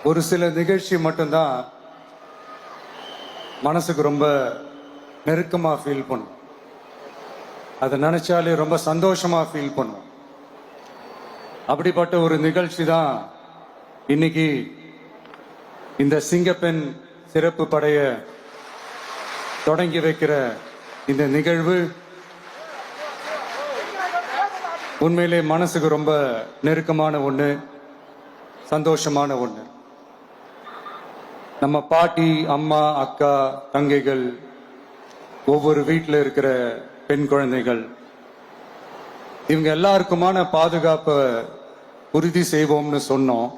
ஒரு சில நிகழ்ச்சி மட்டும்தான் மனசுக்கு ரொம்ப நெருக்கமா ஃபீல் பண்ணும். அதை நினைச்சாலே ரொம்ப சந்தோஷமா ஃபீல் பண்ணும். அப்படிப்பட்ட ஒரு நிகழ்ச்சி தான் இன்னைக்கு இந்த சிங்கப்பெண் சிறப்பு படைய தொடங்கி வைக்கிற இந்த நிகழ்வு. உண்மையிலே மனசுக்கு ரொம்ப நெருக்கமான ஒண்ணு, சந்தோஷமான ஒண்ணு. நம்ம பாட்டி, அம்மா, அக்கா, தங்கைகள், ஒவ்வொரு வீட்டில் இருக்கிற பெண் குழந்தைகள், இவங்க எல்லாருக்குமான பாதுகாப்பை உறுதி செய்வோம்னு சொன்னோம்.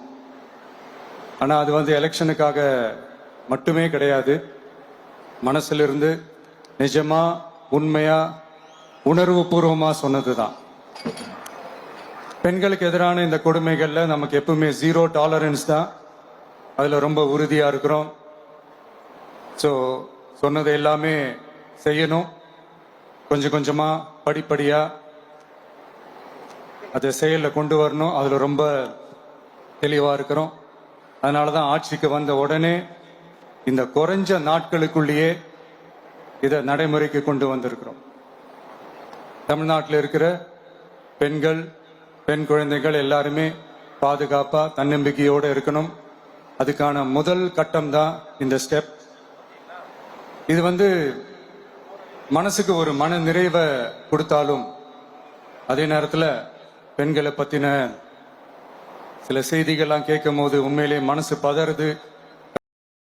ஆனா அது எலெக்ஷனுக்காக மட்டுமே கிடையாது. மனசிலிருந்து நிஜமா, உண்மையா, உணர்வு பூர்வமா சொன்னதுதான். பெண்களுக்கு எதிரான இந்த கொடுமைகள்ல நமக்கு எப்பவுமே 0 டாலரன்ஸ் தான். அதுல ரொம்ப உறுதியா இருக்கிறோம். ஸோ சொன்னதை எல்லாமே செய்யணும். கொஞ்சம் கொஞ்சமா, படிப்படியா அதை செயலில் கொண்டு வரணும். அதுல ரொம்ப தெளிவா இருக்கிறோம். அதனாலதான் ஆட்சிக்கு வந்த உடனே இந்த குறைஞ்ச நாட்களுக்குள்ளேயே இதை நடைமுறைக்கு கொண்டு வந்திருக்கிறோம். தமிழ்நாட்டில் இருக்கிற பெண்கள், பெண் குழந்தைகள் எல்லாருமே பாதுகாப்பா, தன்னம்பிக்கையோடு இருக்கணும். அதுக்கான முதல் கட்டம் தான் இந்த ஸ்டெப். இது மனசுக்கு ஒரு மன நிறைவை கொடுத்தாலும், அதே நேரத்தில் பெண்களை பத்தின சில செய்திகள்லாம் கேட்கும் போது உண்மையிலே மனசு பதறுது.